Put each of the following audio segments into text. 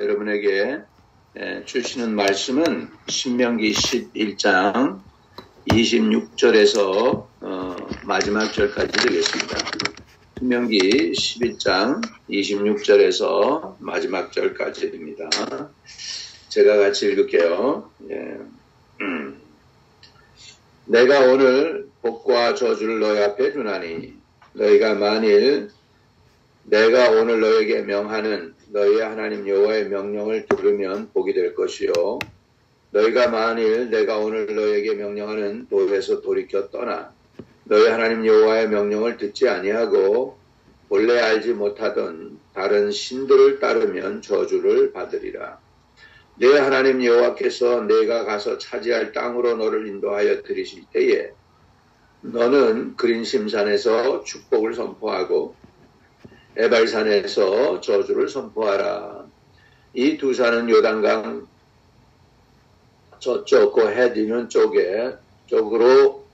여러분에게 주시는 말씀은 신명기 11장 26절에서 마지막 절까지 되겠습니다. 신명기 11장 26절에서 마지막 절까지입니다. 제가 같이 읽을게요. 내가 오늘 복과 저주를 너희 앞에 두나니 너희가 만일 내가 오늘 너에게 명하는 너희 하나님 여호와의 명령을 들으면 복이 될 것이요 너희가 만일 내가 오늘 너에게 명령하는 도에서 돌이켜 떠나 너희 하나님 여호와의 명령을 듣지 아니하고 본래 알지 못하던 다른 신들을 따르면 저주를 받으리라. 내 하나님 여호와께서 내가 가서 차지할 땅으로 너를 인도하여 들이실 때에 너는 그린심산에서 축복을 선포하고 에발산에서 저주를 선포하라. 이 두 산은 요단강 저쪽 그 해디는 쪽으로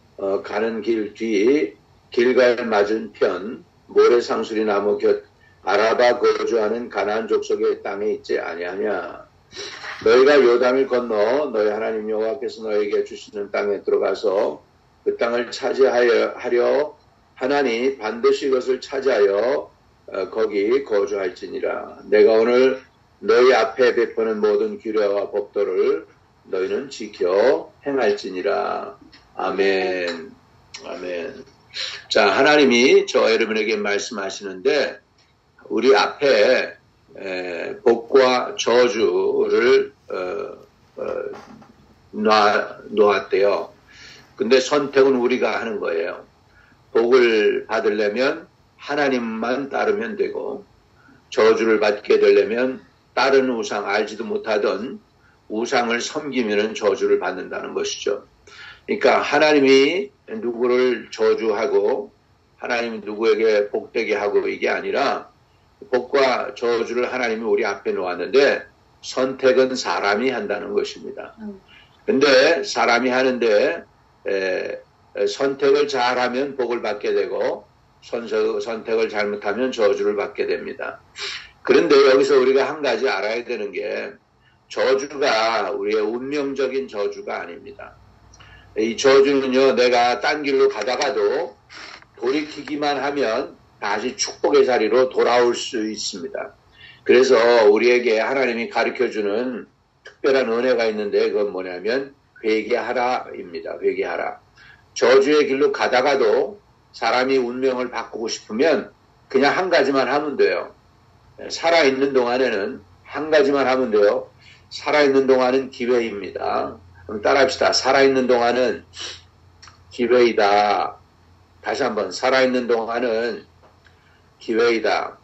가는 길 뒤 길갈 맞은 편 모래상수리 나무 곁 아라바 거주하는 가나안 족속의 땅에 있지 아니하냐. 너희가 요단을 건너 너희 하나님 여호와께서 너희에게 주시는 땅에 들어가서 그 땅을 차지하려 하나니 반드시 그것을 차지하여 거기 거주할지니라. 내가 오늘 너희 앞에 베푸는 모든 규례와 법도를 너희는 지켜 행할지니라. 아멘. 아멘. 자, 하나님이 저 여러분에게 말씀하시는데 우리 앞에 복과 저주를 놓았대요. 근데 선택은 우리가 하는 거예요. 복을 받으려면 하나님만 따르면 되고 저주를 받게 되려면 다른 우상, 알지도 못하던 우상을 섬기면 저주를 받는다는 것이죠. 그러니까 하나님이 누구를 저주하고 하나님이 누구에게 복되게 하고 이게 아니라 복과 저주를 하나님이 우리 앞에 놓았는데 선택은 사람이 한다는 것입니다. 근데 사람이 하는데 선택을 잘하면 복을 받게 되고 선택을 잘못하면 저주를 받게 됩니다. 그런데 여기서 우리가 한 가지 알아야 되는 게 저주가 우리의 운명적인 저주가 아닙니다. 이 저주는요, 내가 딴 길로 가다가도 돌이키기만 하면 다시 축복의 자리로 돌아올 수 있습니다. 그래서 우리에게 하나님이 가르쳐주는 특별한 은혜가 있는데 그건 뭐냐면 회개하라입니다. 회개하라. 저주의 길로 가다가도 사람이 운명을 바꾸고 싶으면 그냥 한 가지만 하면 돼요. 살아있는 동안에는 한 가지만 하면 돼요. 살아있는 동안은 기회입니다. 그럼 따라합시다. 살아있는 동안은 기회이다. 다시 한번 살아있는 동안은 기회이다.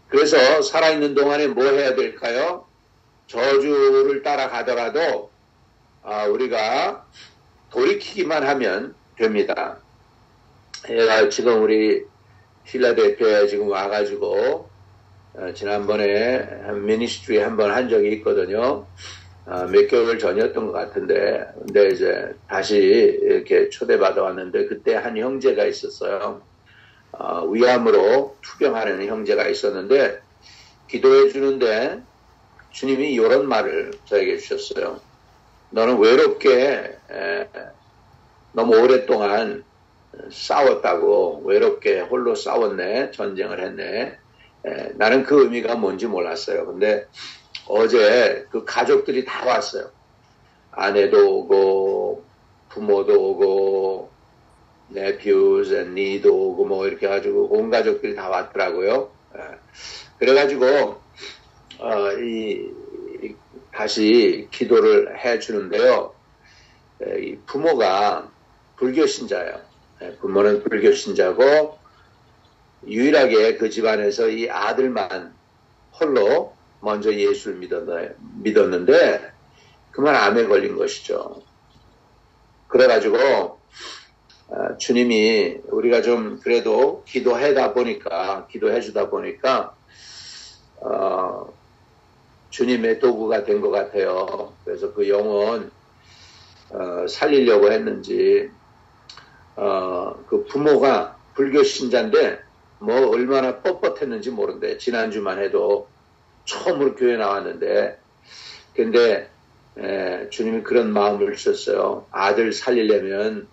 그래서 살아있는 동안에 뭐 해야 될까요? 저주를 따라가더라도 우리가 돌이키기만 하면 됩니다. 얘가 지금 우리 필라델피아에 지금 와가지고 지난번에 미니스트리 한번 한 적이 있거든요. 몇 개월 전이었던 것 같은데 근데 이제 다시 이렇게 초대받아 왔는데 그때 한 형제가 있었어요. 위암으로 투병하는 형제가 있었는데 기도해 주는데 주님이 이런 말을 저에게 주셨어요. 너는 외롭게 너무 오랫동안 싸웠다고 외롭게 홀로 싸웠네. 전쟁을 했네. 나는 그 의미가 뭔지 몰랐어요. 근데 어제 그 가족들이 다 왔어요. 아내도 오고 부모도 오고 네퓨즈, 니도 오고 뭐 이렇게 해가지고 온 가족들이 다 왔더라고요. 그래가지고 다시 기도를 해주는데요. 이 부모가 불교 신자예요. 부모는 불교 신자고 유일하게 그 집안에서 이 아들만 홀로 먼저 예수를 믿었는데 그만 암에 걸린 것이죠. 그래가지고 주님이 우리가 좀 그래도 기도해 주다 보니까 주님의 도구가 된 것 같아요. 그래서 그 영혼 살리려고 했는지 그 부모가 불교 신자인데 뭐 얼마나 뻣뻣했는지 모른대. 지난주만 해도 처음으로 교회 나왔는데, 근데 주님이 그런 마음을 주셨어요. 아들 살리려면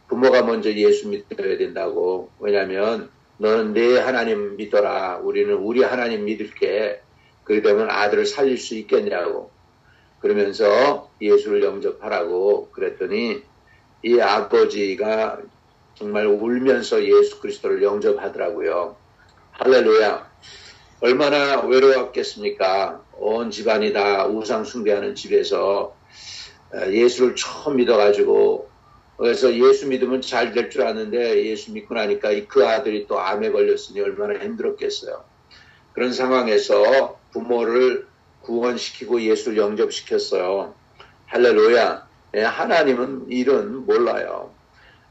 부모가 먼저 예수 믿어야 된다고. 왜냐하면 너는 내 하나님 믿어라. 우리는 우리 하나님 믿을게. 그러면 아들을 살릴 수 있겠냐고. 그러면서 예수를 영접하라고 그랬더니 이 아버지가 정말 울면서 예수 그리스도를 영접하더라고요. 할렐루야. 얼마나 외로웠겠습니까? 온 집안이 다 우상 숭배하는 집에서 예수를 처음 믿어가지고, 그래서 예수 믿으면 잘 될 줄 아는데 예수 믿고 나니까 그 아들이 또 암에 걸렸으니 얼마나 힘들었겠어요. 그런 상황에서 부모를 구원시키고 예수를 영접시켰어요. 할렐루야. 하나님은 일은 몰라요.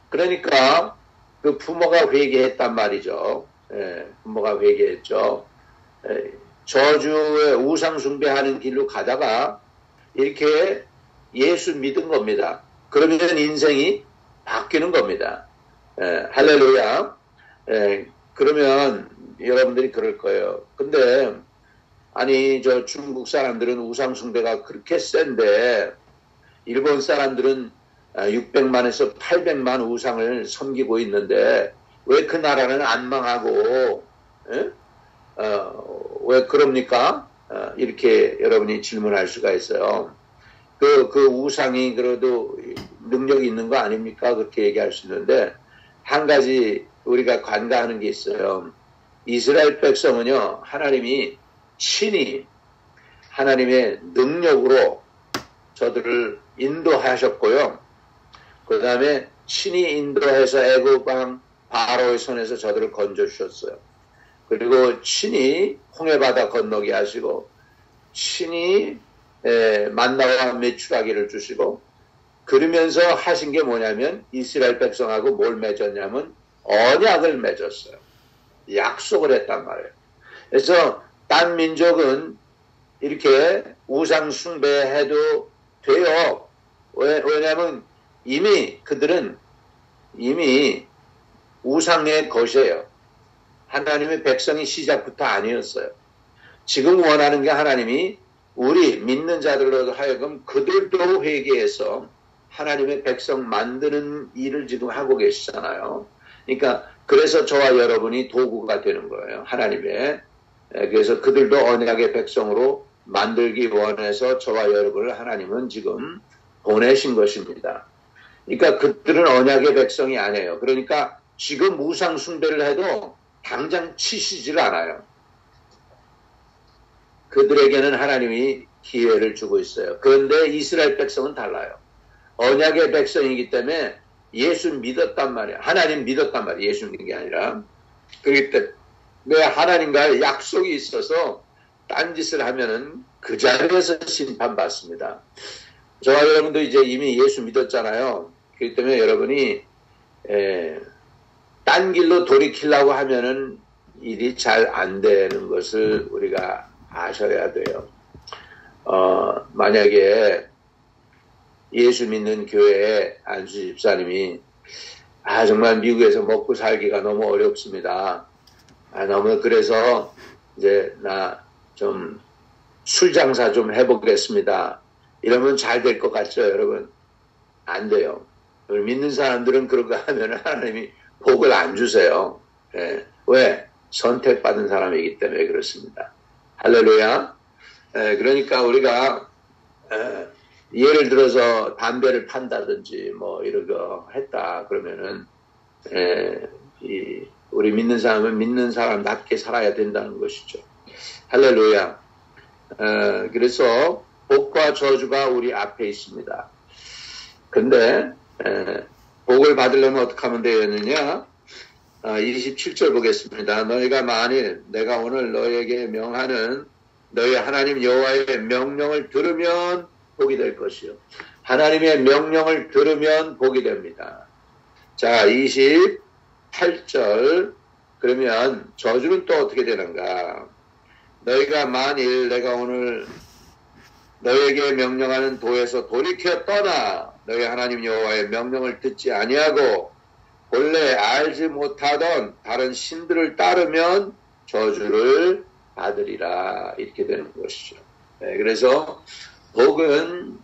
그러니까 그 부모가 회개했단 말이죠. 부모가 회개했죠. 저주의 우상 숭배하는 길로 가다가 이렇게 예수 믿은 겁니다. 그러면 인생이 바뀌는 겁니다. 할렐루야. 그러면 여러분들이 그럴 거예요. 근데 아니 저 중국 사람들은 우상 숭배가 그렇게 센데 일본 사람들은 600만에서 800만 우상을 섬기고 있는데 왜 그 나라는 안 망하고 왜 그럽니까? 이렇게 여러분이 질문할 수가 있어요. 그 우상이 그래도 능력이 있는 거 아닙니까? 그렇게 얘기할 수 있는데 한 가지 우리가 간과하는 게 있어요. 이스라엘 백성은요, 하나님이 친히 하나님의 능력으로 저들을 인도하셨고요. 그 다음에 친히 인도해서 애굽 왕 바로의 손에서 저들을 건져주셨어요. 그리고 친히 홍해바다 건너게 하시고 친히 만나와 메추라기를 주시고 그러면서 하신 게 뭐냐면 이스라엘 백성하고 뭘 맺었냐면 언약을 맺었어요. 약속을 했단 말이에요. 그래서 딴 민족은 이렇게 우상 숭배해도 돼요. 왜냐하면 이미 그들은 이미 우상의 것이에요. 하나님의 백성이 시작부터 아니었어요. 지금 원하는 게 하나님이 우리 믿는 자들로 하여금 그들도 회개해서 하나님의 백성 만드는 일을 지금 하고 계시잖아요. 그러니까 그래서 저와 여러분이 도구가 되는 거예요. 하나님의. 그래서 그들도 언약의 백성으로 만들기 원해서 저와 여러분을 하나님은 지금 보내신 것입니다. 그러니까 그들은 언약의 백성이 아니에요. 그러니까 지금 우상 숭배를 해도 당장 치시질 않아요. 그들에게는 하나님이 기회를 주고 있어요. 그런데 이스라엘 백성은 달라요. 언약의 백성이기 때문에 예수 믿었단 말이에요. 하나님 믿었단 말이에요. 예수 믿는 게 아니라. 그렇기 때문에 하나님과의 약속이 있어서 딴짓을 하면은 그 자리에서 심판받습니다. 저와 여러분도 이제 이미 예수 믿었잖아요. 그렇기 때문에 여러분이 딴 길로 돌이키려고 하면은 일이 잘 안 되는 것을 우리가 아셔야 돼요. 만약에 예수 믿는 교회에 안수 집사님이 정말 미국에서 먹고 살기가 너무 어렵습니다. 너무 그래서 이제 나 좀 술 장사 좀 해보겠습니다. 이러면 잘 될 것 같죠, 여러분? 안 돼요. 믿는 사람들은 그런 거 하면 하나님이 복을 안 주세요. 왜? 선택받은 사람이기 때문에 그렇습니다. 할렐루야. 그러니까 우리가 예를 들어서 담배를 판다든지 뭐 이런 거 했다 그러면은 우리 믿는 사람은 믿는 사람답게 살아야 된다는 것이죠. 할렐루야. 그래서 복과 저주가 우리 앞에 있습니다. 근데 복을 받으려면 어떻게 하면 되겠느냐? 27절 보겠습니다. 너희가 만일 내가 오늘 너희에게 명하는 너희 하나님 여호와의 명령을 들으면 복이 될 것이요. 하나님의 명령을 들으면 복이 됩니다. 자, 28절. 그러면 저주는 또 어떻게 되는가? 너희가 만일 내가 오늘 너희에게 명령하는 도에서 돌이켜 떠나 너희 하나님 여호와의 명령을 듣지 아니하고 본래 알지 못하던 다른 신들을 따르면 저주를 받으리라 이렇게 되는 것이죠. 그래서 복은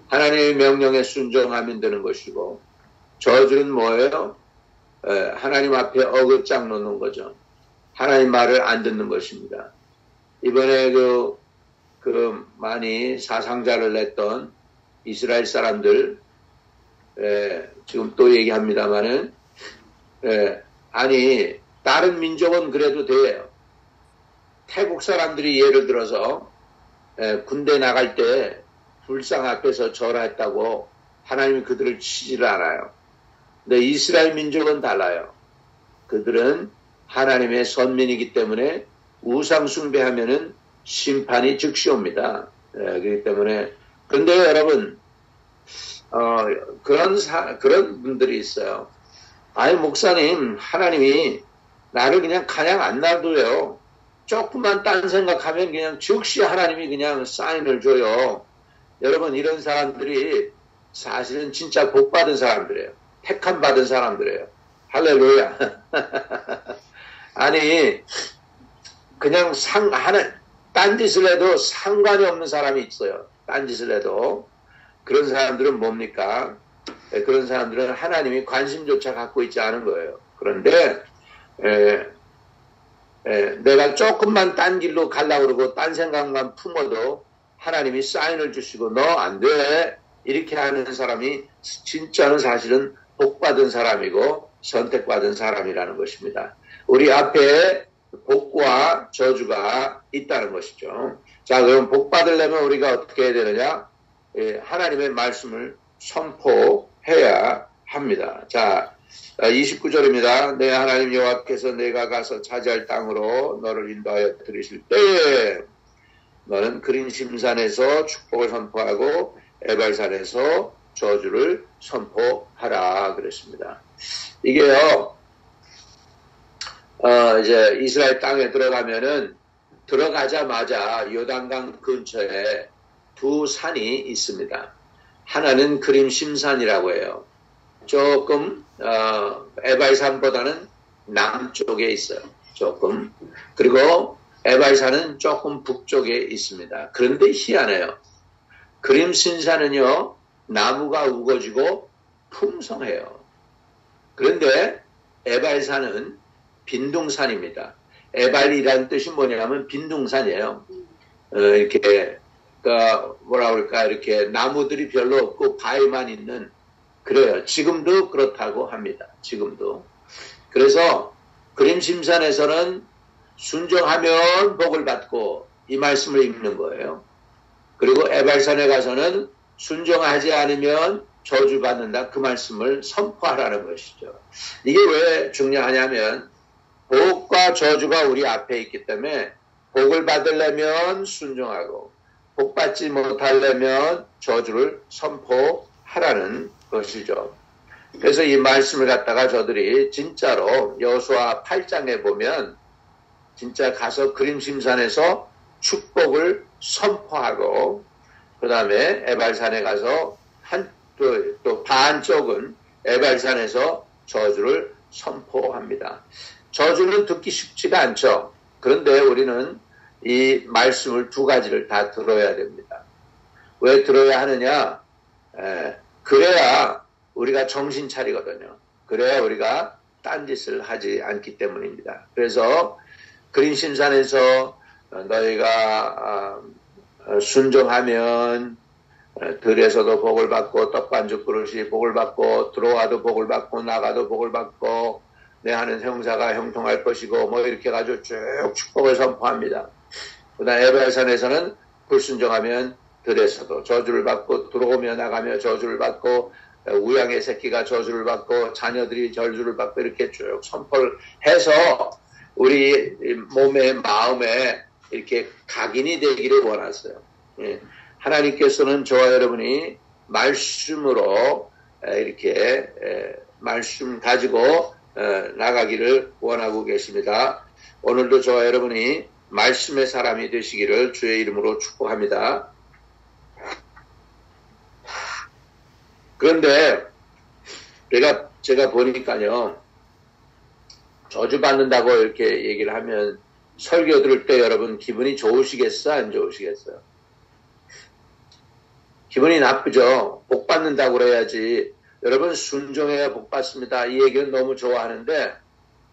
하나님의 명령에 순종하면 되는 것이고 저주는 뭐예요? 하나님 앞에 어긋장 놓는 거죠. 하나님 말을 안 듣는 것입니다. 이번에 많이 사상자를 냈던 이스라엘 사람들, 지금 또 얘기합니다마는, 아니, 다른 민족은 그래도 돼요. 태국 사람들이 예를 들어서, 군대 나갈 때 불상 앞에서 절했다고 하나님이 그들을 치지를 않아요. 근데 이스라엘 민족은 달라요. 그들은 하나님의 선민이기 때문에 우상 숭배하면은 심판이 즉시 옵니다. 그렇기 때문에 그런데 여러분 그런 분들이 있어요. 아니 목사님 하나님이 나를 그냥 안 놔둬요. 조금만 딴 생각하면 그냥 즉시 하나님이 그냥 사인을 줘요. 여러분 이런 사람들이 사실은 진짜 복 받은 사람들이에요. 택함 받은 사람들이에요. 할렐루야. 아니 그냥 딴짓을 해도 상관이 없는 사람이 있어요. 딴짓을 해도. 그런 사람들은 뭡니까? 그런 사람들은 하나님이 관심조차 갖고 있지 않은 거예요. 그런데 내가 조금만 딴 길로 가려고 그러고 딴 생각만 품어도 하나님이 사인을 주시고 너 안 돼. 이렇게 하는 사람이 진짜는 사실은 복받은 사람이고 선택받은 사람이라는 것입니다. 우리 앞에 복과 저주가 있다는 것이죠. 자, 그럼 복 받으려면 우리가 어떻게 해야 되느냐? 하나님의 말씀을 선포해야 합니다. 자, 29절입니다. 내 하나님 여호와께서 내가 가서 차지할 땅으로 너를 인도하여 들이실 때에 너는 그린심산에서 축복을 선포하고 에발산에서 저주를 선포하라 그랬습니다. 이게요. 이제 이스라엘 땅에 들어가면은 들어가자마자 요단강 근처에 두 산이 있습니다. 하나는 그림심산이라고 해요. 조금 에발산보다는 남쪽에 있어요. 조금. 그리고 에발산은 조금 북쪽에 있습니다. 그런데 희한해요. 그림심산은요. 나무가 우거지고 풍성해요. 그런데 에발산은 빈둥산입니다. 에발이라는 뜻이 뭐냐면 빈둥산이에요. 이렇게 이렇게 나무들이 별로 없고 바위만 있는 그래요. 지금도 그렇다고 합니다. 지금도. 그래서 그림심산에서는 순종하면 복을 받고 이 말씀을 읽는 거예요. 그리고 에발산에 가서는 순종하지 않으면 저주받는다. 그 말씀을 선포하라는 것이죠. 이게 왜 중요하냐면 복과 저주가 우리 앞에 있기 때문에 복을 받으려면 순종하고 복 받지 못하려면 저주를 선포하라는 것이죠. 그래서 이 말씀을 갖다가 저들이 진짜로 여호수아 8장에 보면 진짜 가서 그림심산에서 축복을 선포하고 그 다음에 에발산에 가서 또 반쪽은 에발산에서 저주를 선포합니다. 저주는 듣기 쉽지가 않죠. 그런데 우리는 이 말씀을 두 가지를 다 들어야 됩니다. 왜 들어야 하느냐? 그래야 우리가 정신 차리거든요. 그래야 우리가 딴짓을 하지 않기 때문입니다. 그래서 그린심산에서 너희가 순종하면 들에서도 복을 받고 떡반죽 그릇이 복을 받고 들어와도 복을 받고 나가도 복을 받고 내 하는 형사가 형통할 것이고 뭐 이렇게 해가지고 쭉 축복을 선포합니다. 그 다음 에발산에서는 불순종하면 들에서도 저주를 받고 들어오며 나가며 저주를 받고 우양의 새끼가 저주를 받고 자녀들이 저주를 받고 이렇게 쭉 선포를 해서 우리 몸에 마음에 이렇게 각인이 되기를 원하세요. 하나님께서는 저와 여러분이 말씀으로 이렇게 말씀 가지고 나가기를 원하고 계십니다. 오늘도 저와 여러분이 말씀의 사람이 되시기를 주의 이름으로 축복합니다. 그런데 제가 보니까요. 저주받는다고 이렇게 얘기를 하면 설교 들을 때 여러분 기분이 좋으시겠어? 안 좋으시겠어요? 기분이 나쁘죠? 복 받는다고 그래야지. 여러분 순종해야 복 받습니다. 이 얘기는 너무 좋아하는데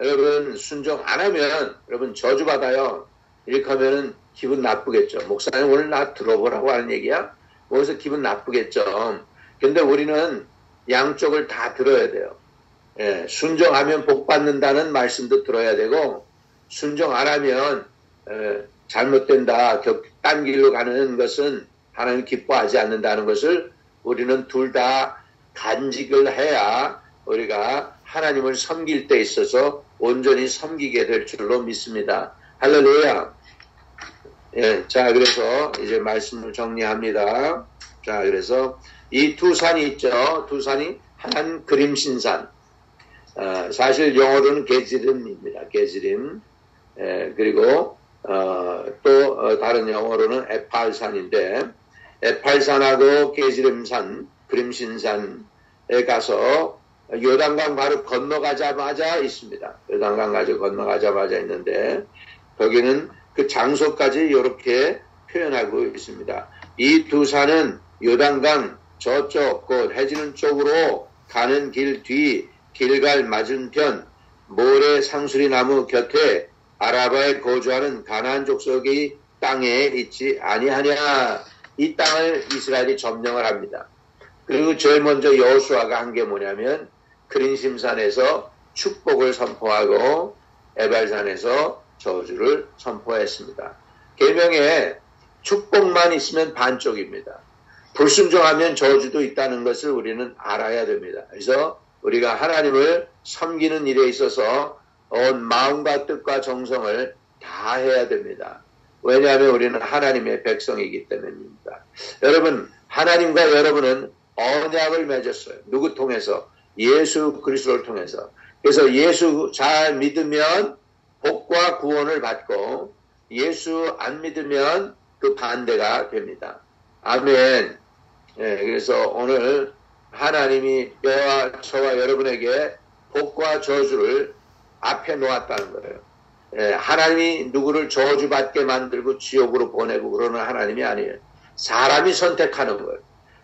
여러분 순종 안 하면 여러분 저주받아요. 이렇게 하면은 기분 나쁘겠죠. 목사님 오늘 나 들어보라고 하는 얘기야? 거기서 기분 나쁘겠죠. 근데 우리는 양쪽을 다 들어야 돼요. 예, 순종하면 복 받는다는 말씀도 들어야 되고 순종 안 하면 잘못된다. 딴 길로 가는 것은 하나님 기뻐하지 않는다는 것을 우리는 둘 다 간직을 해야 우리가 하나님을 섬길 때 있어서 온전히 섬기게 될 줄로 믿습니다. 할렐루야. 예, 자, 그래서 이제 말씀을 정리합니다. 자, 그래서 이 두 산이 있죠. 두 산이 한 그림신산. 사실 영어로는 게즈림입니다. 게즈림. 그리고 또 다른 영어로는 에팔산인데 에팔산하고 게즈림산, 그림신산에 가서 요단강 바로 건너가자마자 있습니다. 요단강 가지고 건너가자마자 있는데 거기는 그 장소까지 이렇게 표현하고 있습니다. 이 두 산은 요단강 저쪽 곧 해지는 쪽으로 가는 길 뒤 길갈 맞은편 모래 상수리 나무 곁에 아라바에 거주하는 가나안 족속의 땅에 있지 아니하냐. 이 땅을 이스라엘이 점령을 합니다. 그리고 제일 먼저 여호수아가 한 게 뭐냐면 그린심산에서 축복을 선포하고 에발산에서 저주를 선포했습니다. 계명에 축복만 있으면 반쪽입니다. 불순종하면 저주도 있다는 것을 우리는 알아야 됩니다. 그래서 우리가 하나님을 섬기는 일에 있어서 온 마음과 뜻과 정성을 다 해야 됩니다. 왜냐하면 우리는 하나님의 백성이기 때문입니다. 여러분, 하나님과 여러분은 언약을 맺었어요. 누구 통해서? 예수 그리스도를 통해서. 그래서 예수 잘 믿으면 복과 구원을 받고 예수 안 믿으면 그 반대가 됩니다. 아멘. 예, 그래서 오늘 하나님이 저와 여러분에게 복과 저주를 앞에 놓았다는 거예요. 예, 하나님이 누구를 저주받게 만들고 지옥으로 보내고 그러는 하나님이 아니에요. 사람이 선택하는 거예요.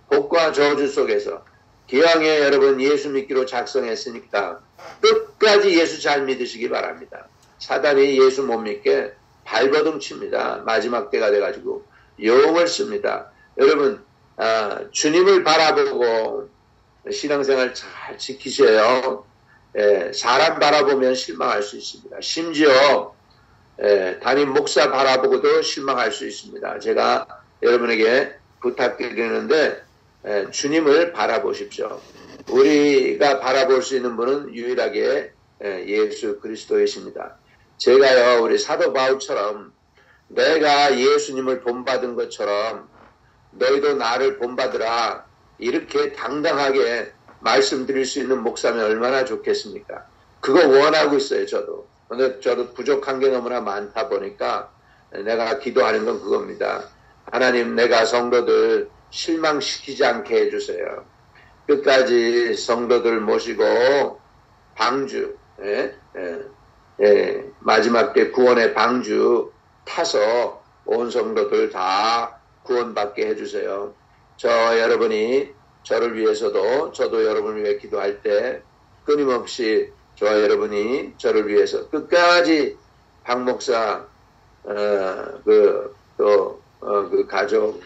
복과 저주 속에서 기왕에 여러분 예수 믿기로 작성했으니까 끝까지 예수 잘 믿으시기 바랍니다. 사단이 예수 못 믿게 발버둥 칩니다. 마지막 때가 돼가지고 용을 씁니다. 여러분 주님을 바라보고 신앙생활 잘 지키셔요. 사람 바라보면 실망할 수 있습니다. 심지어 담임 목사 바라보고도 실망할 수 있습니다. 제가 여러분에게 부탁드리는데 주님을 바라보십시오. 우리가 바라볼 수 있는 분은 유일하게 예수 그리스도이십니다. 제가요 우리 사도 바울처럼 내가 예수님을 본받은 것처럼 너희도 나를 본받으라 이렇게 당당하게 말씀드릴 수 있는 목사면 얼마나 좋겠습니까? 그거 원하고 있어요. 저도. 근데 저도 부족한 게 너무나 많다 보니까 내가 기도하는 건 그겁니다. 하나님, 내가 성도들 실망시키지 않게 해주세요. 끝까지 성도들 모시고 방주, 마지막 때 구원의 방주 타서 온 성도들 다 구원받게 해주세요. 저 여러분이 저를 위해서도 저도 여러분을 위해 기도할 때 끊임없이 저와 여러분이 저를 위해서 끝까지 박 목사 그 가족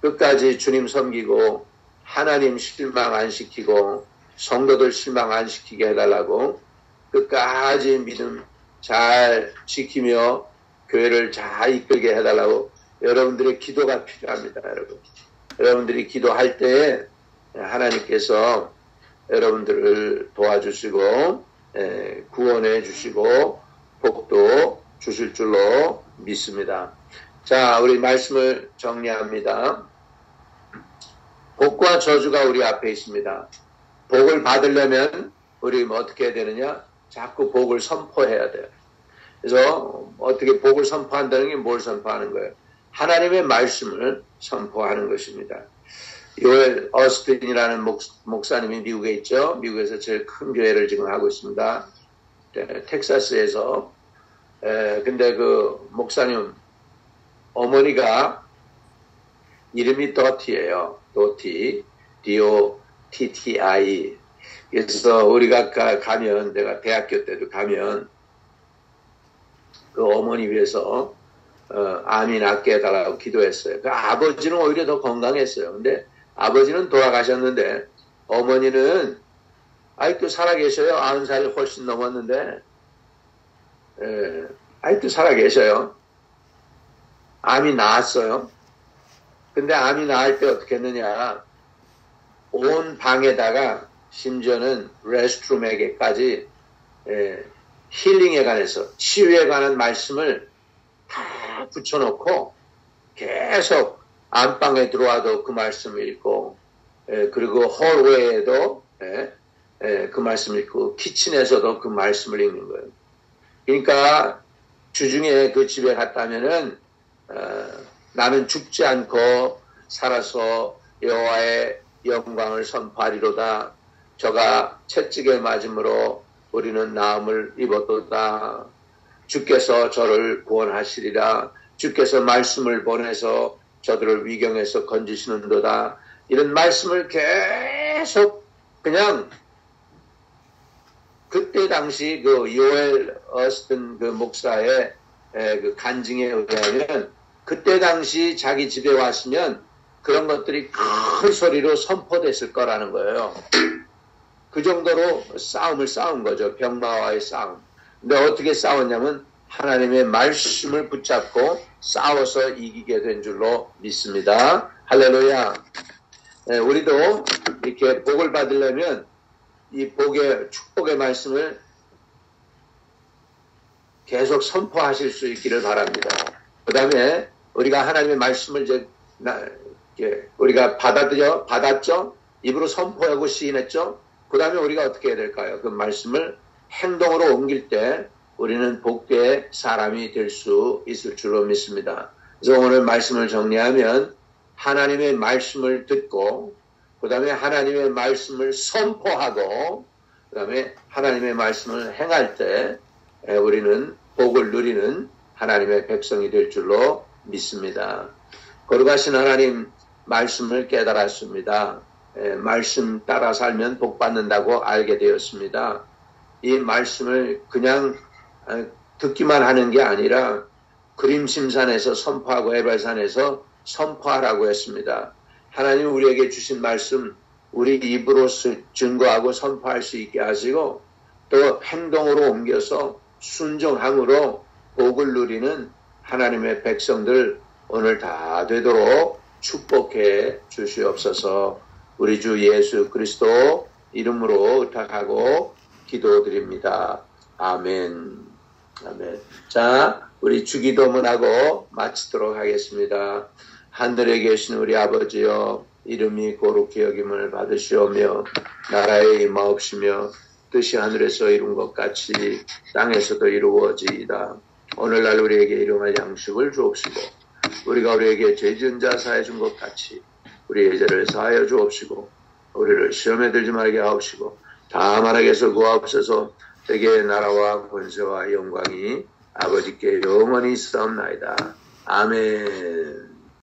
끝까지 주님 섬기고 하나님 실망 안 시키고 성도들 실망 안 시키게 해달라고 끝까지 믿음 잘 지키며 교회를 잘 이끌게 해달라고 여러분들의 기도가 필요합니다. 여러분들이 기도할 때에 하나님께서 여러분들을 도와주시고 구원해 주시고 복도 주실 줄로 믿습니다. 자, 우리 말씀을 정리합니다. 복과 저주가 우리 앞에 있습니다. 복을 받으려면 우리 어떻게 해야 되느냐? 자꾸 복을 선포해야 돼요. 그래서 어떻게 복을 선포한다는 게 뭘 선포하는 거예요? 하나님의 말씀을 선포하는 것입니다. 요엘 어스틴이라는 목사님이 미국에 있죠. 미국에서 제일 큰 교회를 지금 하고 있습니다. 텍사스에서 근데 그 목사님 어머니가 이름이 도티예요. 도티, D-O-T-T-I. 그래서 우리가 가면, 내가 대학교 때도 가면 그 어머니 위해서 암이 낫게 해달라고 기도했어요. 그 아버지는 오히려 더 건강했어요. 근데 아버지는 돌아가셨는데 어머니는 아직도 살아계셔요. 90살이 훨씬 넘었는데 아직도 살아계셔요. 암이 나았어요. 근데 암이 나을 때 어떻게 했느냐, 온 방에다가 심지어는 레스트룸에게까지 힐링에 관해서, 치유에 관한 말씀을 다 붙여놓고 계속 안방에 들어와도 그 말씀을 읽고, 그리고 홀웨이에도 그 말씀을 읽고, 키친에서도 그 말씀을 읽는 거예요. 그러니까 주중에 그 집에 갔다면은 나는 죽지 않고 살아서 여호와의 영광을 선포하리로다. 저가 채찍에 맞음으로 우리는 나음을 입었도다. 주께서 저를 구원하시리라. 주께서 말씀을 보내서 저들을 위경에서 건지시는도다. 이런 말씀을 계속 그냥 그때 당시 그 요엘 어스튼 그 목사의 그 간증에 의하면 그때 당시 자기 집에 왔으면 그런 것들이 큰 소리로 선포됐을 거라는 거예요. 그 정도로 싸움을 싸운 거죠. 병마와의 싸움. 근데 어떻게 싸웠냐면 하나님의 말씀을 붙잡고 싸워서 이기게 된 줄로 믿습니다. 할렐루야. 우리도 이렇게 복을 받으려면 이 축복의 말씀을 계속 선포하실 수 있기를 바랍니다. 그 다음에 우리가 하나님의 말씀을 우리가 받았죠? 입으로 선포하고 시인했죠? 그 다음에 우리가 어떻게 해야 될까요? 그 말씀을 행동으로 옮길 때 우리는 복된 사람이 될 수 있을 줄로 믿습니다. 그래서 오늘 말씀을 정리하면 하나님의 말씀을 듣고 그 다음에 하나님의 말씀을 선포하고 그 다음에 하나님의 말씀을 행할 때 우리는 복을 누리는 하나님의 백성이 될 줄로 믿습니다. 거룩하신 하나님 말씀을 깨달았습니다. 말씀 따라 살면 복 받는다고 알게 되었습니다. 이 말씀을 그냥 듣기만 하는 게 아니라 그림심산에서 선포하고 에발산에서 선포하라고 했습니다. 하나님 우리에게 주신 말씀 우리 입으로 증거하고 선포할 수 있게 하시고 또 행동으로 옮겨서 순종함으로 복을 누리는 하나님의 백성들 오늘 다 되도록 축복해 주시옵소서. 우리 주 예수 그리스도 이름으로 의탁하고 기도드립니다. 아멘. 아멘. 자, 우리 주기도문하고 마치도록 하겠습니다. 하늘에 계신 우리 아버지여, 이름이 거룩히 여김을 받으시오며 나라에 임하옵시며 뜻이 하늘에서 이룬 것 같이 땅에서도 이루어지이다. 오늘날 우리에게 일용할 양식을 주옵시고 우리가 우리에게 죄 지은 자 사해 준 것 같이 우리의 죄를 사하여 주옵시고 우리를 시험에 들지 말게 하옵시고 다만 악에서 구하옵소서. 대개의 나라와 권세와 영광이 아버지께 영원히 있사옵나이다. 아멘.